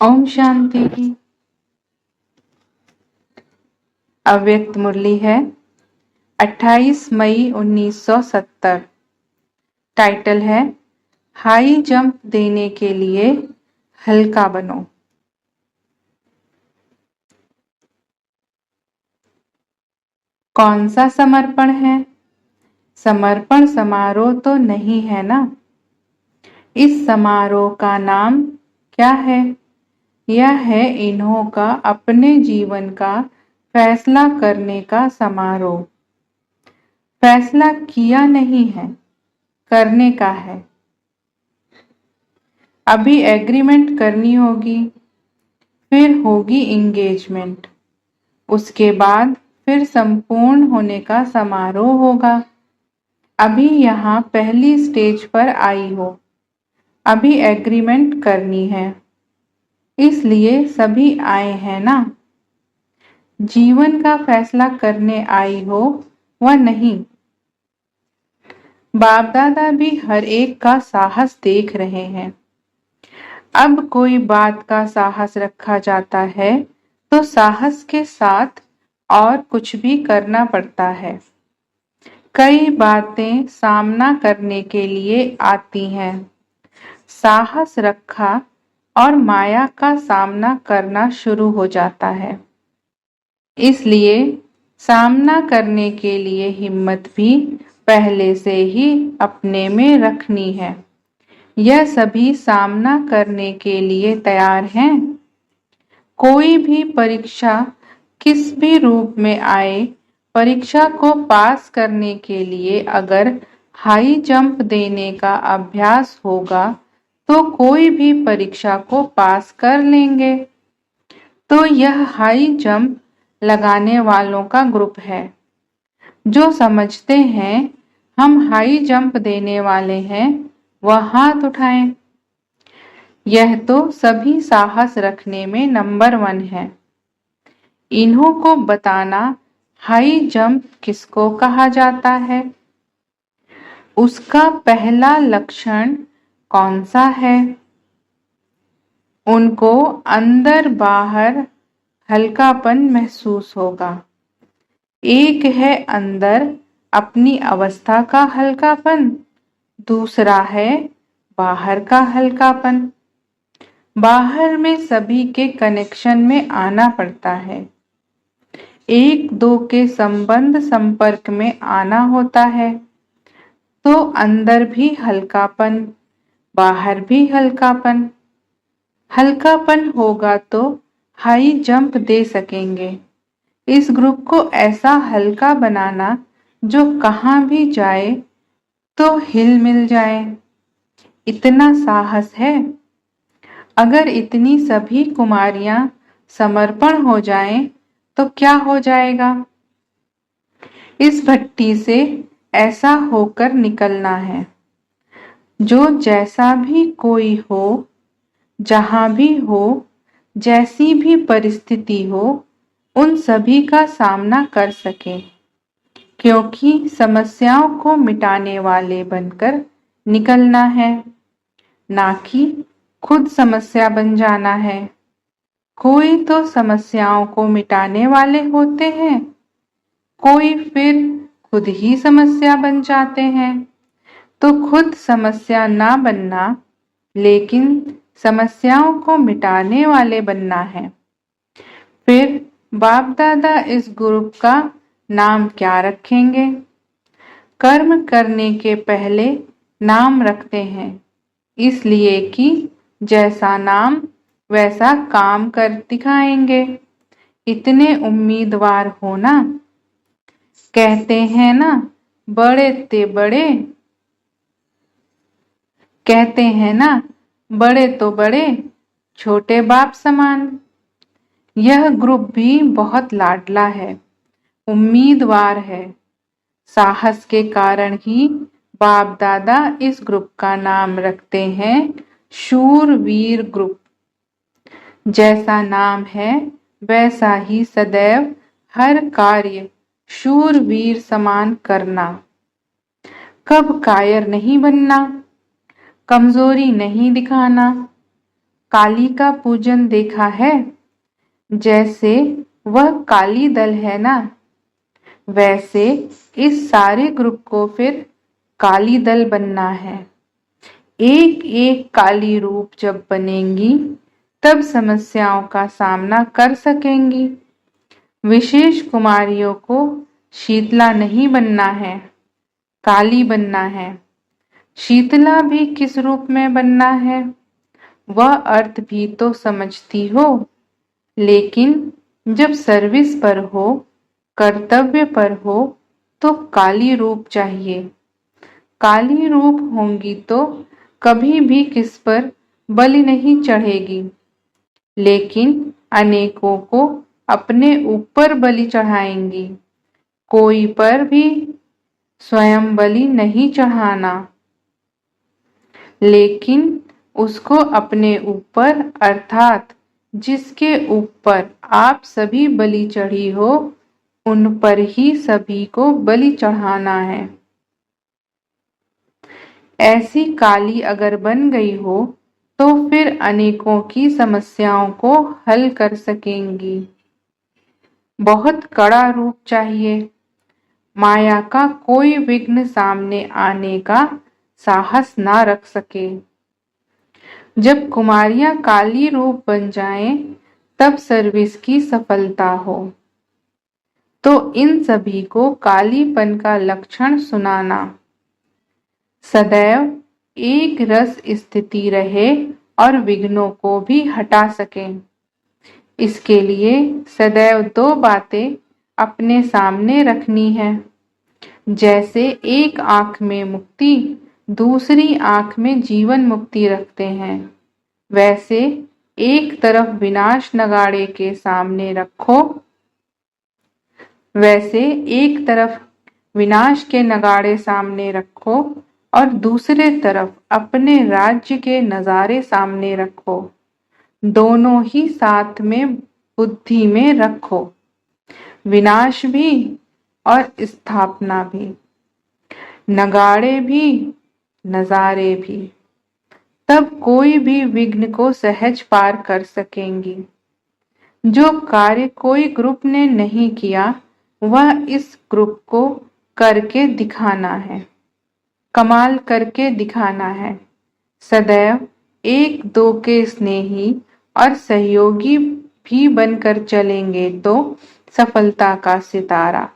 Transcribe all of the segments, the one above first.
ओम शांति। अव्यक्त मुरली है 28 मई 1970। टाइटल है हाई जंप देने के लिए हल्का बनो। कौन सा समर्पण है? समर्पण समारोह तो नहीं है ना। इस समारोह का नाम क्या है? यह है इन्हों का अपने जीवन का फैसला करने का समारोह। फैसला किया नहीं है, करने का है। अभी एग्रीमेंट करनी होगी, फिर होगी इंगेजमेंट, उसके बाद फिर संपूर्ण होने का समारोह होगा। अभी यहाँ पहली स्टेज पर आई हो, अभी एग्रीमेंट करनी है, इसलिए सभी आए हैं ना। जीवन का फैसला करने आई हो व नहीं। बाप दादा भी हर एक का साहस देख रहे हैं। अब कोई बात का साहस रखा जाता है तो साहस के साथ और कुछ भी करना पड़ता है। कई बातें सामना करने के लिए आती हैं। साहस रखा और माया का सामना करना शुरू हो जाता है। इसलिए सामना करने के लिए हिम्मत भी पहले से ही अपने में रखनी है। यह सभी सामना करने के लिए तैयार हैं। कोई भी परीक्षा किस भी रूप में आए, परीक्षा को पास करने के लिए अगर हाई जंप देने का अभ्यास होगा तो कोई भी परीक्षा को पास कर लेंगे। तो यह हाई जंप लगाने वालों का ग्रुप है। जो समझते हैं हम हाई जंप देने वाले हैं, वह हाथ उठाएं। यह तो सभी साहस रखने में नंबर 1 है। इन्हों को बताना हाई जंप किसको कहा जाता है, उसका पहला लक्षण कौन सा है। उनको अंदर बाहर हल्कापन महसूस होगा। एक है अंदर अपनी अवस्था का हल्कापन, दूसरा है बाहर का हल्कापन। बाहर में सभी के कनेक्शन में आना पड़ता है। एक दो के संबंध संपर्क में आना होता है, तो अंदर भी हल्कापन, बाहर भी हल्कापन। हल्कापन होगा तो हाई जंप दे सकेंगे। इस ग्रुप को ऐसा हल्का बनाना जो कहाँ भी जाए तो हिल मिल जाए, इतना साहस है। अगर इतनी सभी कुमारियां समर्पण हो जाएं तो क्या हो जाएगा। इस भट्टी से ऐसा होकर निकलना है। जो जैसा भी कोई हो, जहां भी हो, जैसी भी परिस्थिति हो, उन सभी का सामना कर सके, क्योंकि समस्याओं को मिटाने वाले बनकर निकलना है, ना कि खुद समस्या बन जाना है। कोई तो समस्याओं को मिटाने वाले होते हैं, कोई फिर खुद ही समस्या बन जाते हैं। तो खुद समस्या ना बनना, लेकिन समस्याओं को मिटाने वाले बनना है। फिर बाप दादा इस ग्रुप का नाम क्या रखेंगे? कर्म करने के पहले नाम रखते हैं, इसलिए कि जैसा नाम वैसा काम कर दिखाएंगे। इतने उम्मीदवार हो ना। कहते हैं ना, बड़े ते बड़े, कहते हैं ना, बड़े तो बड़े, छोटे बाप समान। यह ग्रुप भी बहुत लाडला है, उम्मीदवार है। साहस के कारण ही बाप दादा इस ग्रुप का नाम रखते हैं शूरवीर ग्रुप। जैसा नाम है वैसा ही सदैव हर कार्य शूरवीर समान करना। कब कायर नहीं बनना, कमजोरी नहीं दिखाना, काली का पूजन देखा है? जैसे वह काली दल है ना, वैसे इस सारे ग्रुप को फिर काली दल बनना है। एक एक काली रूप जब बनेंगी तब समस्याओं का सामना कर सकेंगी। विशेष कुमारियों को शीतला नहीं बनना है, काली बनना है। शीतला भी किस रूप में बनना है, वह अर्थ भी तो समझती हो, लेकिन जब सर्विस पर हो, कर्तव्य पर हो, तो काली रूप चाहिए। काली रूप होंगी तो कभी भी किस पर बलि नहीं चढ़ेगी, लेकिन अनेकों को अपने ऊपर बलि चढ़ाएंगी। कोई पर भी स्वयं बलि नहीं चढ़ाना, लेकिन उसको अपने ऊपर अर्थात जिसके ऊपर आप सभी बलि चढ़ी हो, उन पर ही सभी को बलि चढ़ाना है। ऐसी काली अगर बन गई हो तो फिर अनेकों की समस्याओं को हल कर सकेंगी। बहुत कड़ा रूप चाहिए। माया का कोई विघ्न सामने आने का साहस ना रख सके। जब कुमारियां काली रूप बन जाएं, तब सर्विस की सफलता हो। तो इन सभी को कालीपन का लक्षण सुनाना। सदैव एक रस स्थिति रहे और विघ्नों को भी हटा सकें। इसके लिए सदैव दो बातें अपने सामने रखनी है। जैसे एक आंख में मुक्ति, दूसरी आंख में जीवन मुक्ति रखते हैं, वैसे एक तरफ विनाश नगाड़े के सामने रखो, वैसे एक तरफ विनाश के नगाड़े सामने रखो और दूसरे तरफ अपने राज्य के नजारे सामने रखो। दोनों ही साथ में बुद्धि में रखो, विनाश भी और स्थापना भी, नगाड़े भी नजारे भी। तब कोई भी विघ्न को सहज पार कर सकेंगी। जो कार्य कोई ग्रुप ने नहीं किया, वह इस ग्रुप को करके दिखाना है, कमाल करके दिखाना है। सदैव एक दो के स्नेही और सहयोगी भी बनकर चलेंगे तो सफलता का सितारा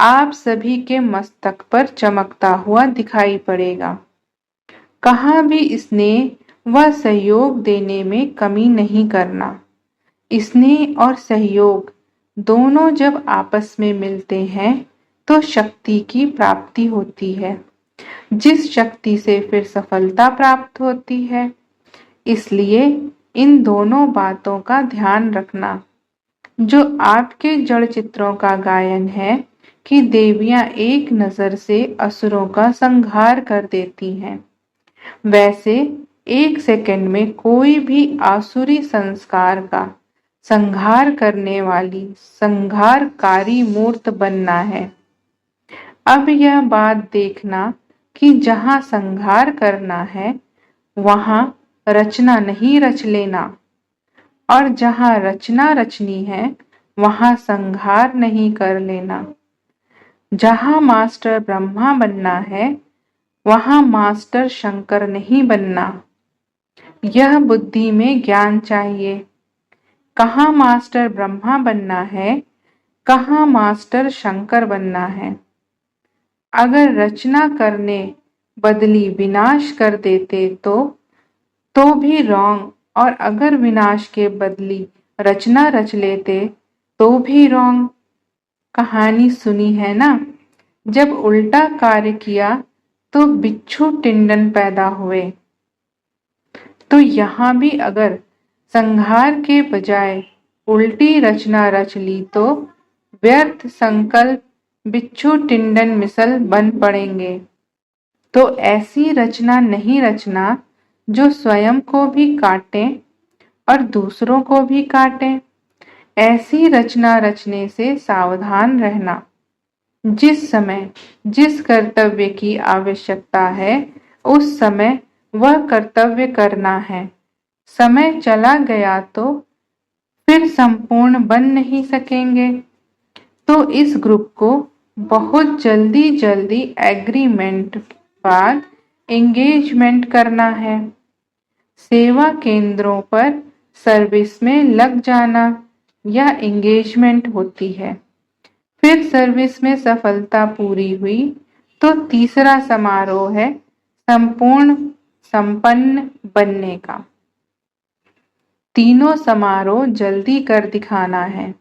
आप सभी के मस्तक पर चमकता हुआ दिखाई पड़ेगा। कहाँ भी स्नेह व सहयोग देने में कमी नहीं करना। स्नेह और सहयोग दोनों जब आपस में मिलते हैं तो शक्ति की प्राप्ति होती है, जिस शक्ति से फिर सफलता प्राप्त होती है। इसलिए इन दोनों बातों का ध्यान रखना। जो आपके जड़ चित्रों का गायन है कि देवियां एक नजर से असुरों का संहार कर देती हैं, वैसे एक सेकंड में कोई भी आसुरी संस्कार का संहार करने वाली संहारकारी मूर्त बनना है। अब यह बात देखना कि जहां संहार करना है वहां रचना नहीं रच लेना, और जहां रचना रचनी है वहां संहार नहीं कर लेना। जहां मास्टर ब्रह्मा बनना है वहां मास्टर शंकर नहीं बनना। यह बुद्धि में ज्ञान चाहिए। कहाँ मास्टर ब्रह्मा बनना है, कहाँ मास्टर शंकर बनना है। अगर रचना करने बदली विनाश कर देते तो भी रॉन्ग, और अगर विनाश के बदली रचना रच लेते तो भी रॉन्ग। कहानी सुनी है ना, जब उल्टा कार्य किया तो बिच्छू टिंडन पैदा हुए। तो यहाँ भी अगर संहार के बजाय उल्टी रचना रच ली तो व्यर्थ संकल्प बिच्छू टिंडन मिसल बन पड़ेंगे। तो ऐसी रचना नहीं रचना जो स्वयं को भी काटे और दूसरों को भी काटे। ऐसी रचना रचने से सावधान रहना। जिस समय जिस कर्तव्य की आवश्यकता है उस समय वह कर्तव्य करना है। समय चला गया तो फिर संपूर्ण बन नहीं सकेंगे। तो इस ग्रुप को बहुत जल्दी जल्दी एग्रीमेंट बाद एंगेजमेंट करना है। सेवा केंद्रों पर सर्विस में लग जाना यह एंगेजमेंट होती है। फिर सर्विस में सफलता पूरी हुई तो तीसरा समारोह है संपूर्ण संपन्न बनने का। तीनों समारोह जल्दी कर दिखाना है।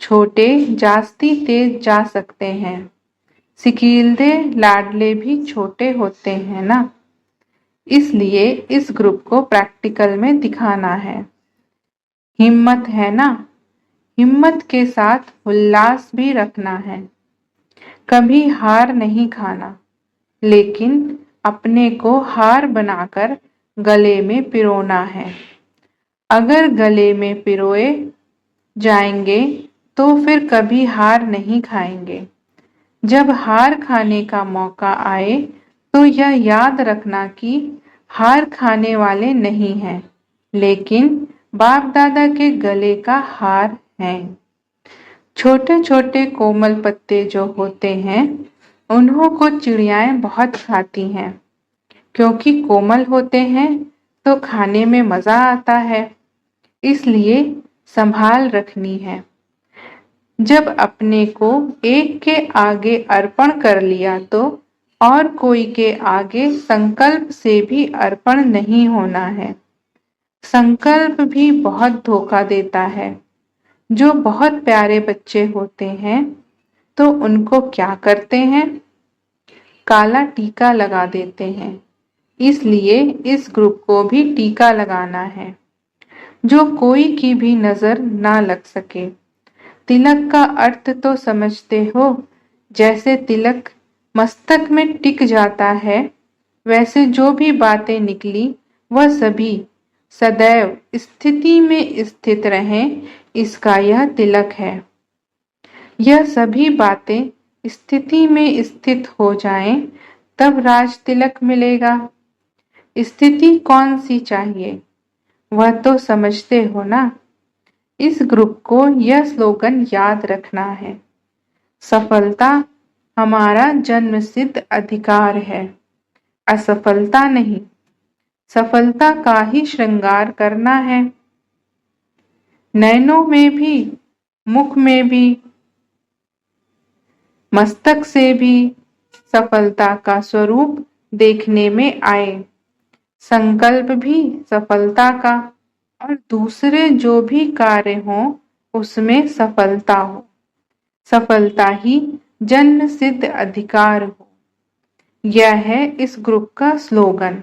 छोटे जास्ती तेज जा सकते हैं, सिकीलदे लाडले भी छोटे होते हैं ना। इसलिए इस ग्रुप को प्रैक्टिकल में दिखाना है। हिम्मत है ना, हिम्मत के साथ उल्लास भी रखना है। कभी हार नहीं खाना, लेकिन अपने को हार बनाकर गले में पिरोना है। अगर गले में पिरोए जाएंगे तो फिर कभी हार नहीं खाएंगे। जब हार खाने का मौका आए तो यह याद रखना कि हार खाने वाले नहीं हैं, लेकिन बाप दादा के गले का हार हैं। छोटे छोटे कोमल पत्ते जो होते हैं उन्हों को चिड़ियाएं बहुत खाती हैं, क्योंकि कोमल होते हैं तो खाने में मजा आता है। इसलिए संभाल रखनी है। जब अपने को एक के आगे अर्पण कर लिया तो और कोई के आगे संकल्प से भी अर्पण नहीं होना है। संकल्प भी बहुत धोखा देता है। जो बहुत प्यारे बच्चे होते हैं तो उनको क्या करते हैं, काला टीका लगा देते हैं। इसलिए इस ग्रुप को भी टीका लगाना है, जो कोई की भी नजर ना लग सके। तिलक का अर्थ तो समझते हो। जैसे तिलक मस्तक में टिक जाता है, वैसे जो भी बातें निकली वह सभी सदैव स्थिति में स्थित रहें, इसका यह तिलक है। यह सभी बातें स्थिति में स्थित हो जाएं, तब राज तिलक मिलेगा। स्थिति कौन सी चाहिए वह तो समझते हो ना। इस ग्रुप को यह स्लोगन याद रखना है। सफलता हमारा जन्मसिद्ध अधिकार है, असफलता नहीं। सफलता का ही श्रृंगार करना है। नैनों में भी, मुख में भी, मस्तक से भी सफलता का स्वरूप देखने में आए। संकल्प भी सफलता का और दूसरे जो भी कार्य हो उसमें सफलता हो। सफलता ही जन्म सिद्ध अधिकार हो। यह है इस ग्रुप का स्लोगन।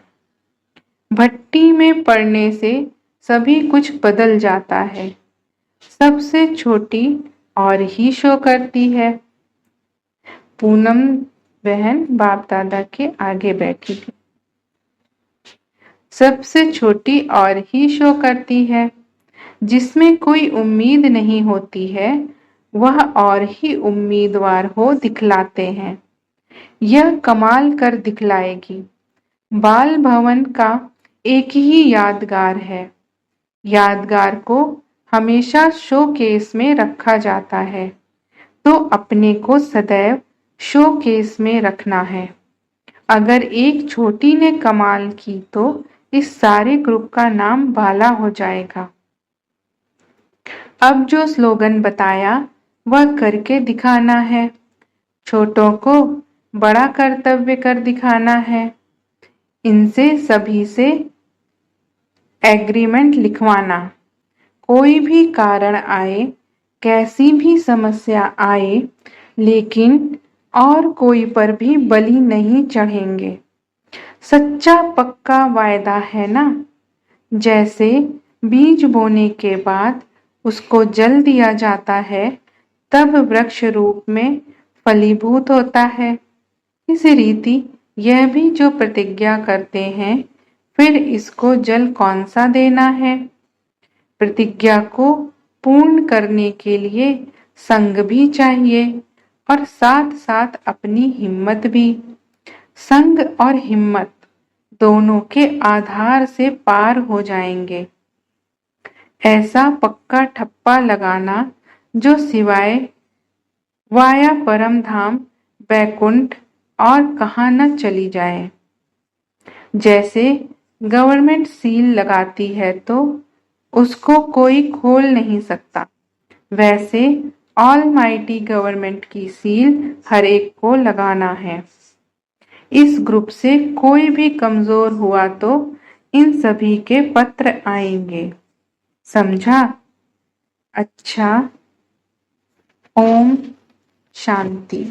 भट्टी में पड़ने से सभी कुछ बदल जाता है। सबसे छोटी और ही शो करती है। पूनम बहन बाप दादा के आगे बैठी थी। सबसे छोटी और ही शो करती है। जिसमें कोई उम्मीद नहीं होती है वह और ही उम्मीदवार हो दिखलाते हैं। यह कमाल कर दिखलाएगी। बाल भवन का एक ही यादगार है। यादगार को हमेशा शोकेस में रखा जाता है, तो अपने को सदैव शोकेस में रखना है। अगर एक छोटी ने कमाल की तो इस सारे ग्रुप का नाम बाला हो जाएगा। अब जो स्लोगन बताया वह करके दिखाना है। छोटों को बड़ा कर्तव्य कर दिखाना है। इनसे सभी से एग्रीमेंट लिखवाना। कोई भी कारण आए, कैसी भी समस्या आए, लेकिन और कोई पर भी बलि नहीं चढ़ेंगे। सच्चा पक्का वायदा है ना। जैसे बीज बोने के बाद उसको जल दिया जाता है, तब वृक्ष रूप में फलीभूत होता है। इस रीति यह भी जो प्रतिज्ञा करते हैं, फिर इसको जल कौन सा देना है। प्रतिज्ञा को पूर्ण करने के लिए संग भी चाहिए और साथ साथ अपनी हिम्मत भी। संग और हिम्मत दोनों के आधार से पार हो जाएंगे। ऐसा पक्का ठप्पा लगाना जो सिवाय वाया परम धाम बैकुंठ और कहाँ न चली जाए। जैसे गवर्नमेंट सील लगाती है तो उसको कोई खोल नहीं सकता, वैसे ऑलमाइटी गवर्नमेंट की सील हर एक को लगाना है। इस ग्रुप से कोई भी कमजोर हुआ तो इन सभी के पत्र आएंगे, समझा? अच्छा, ओम शांति।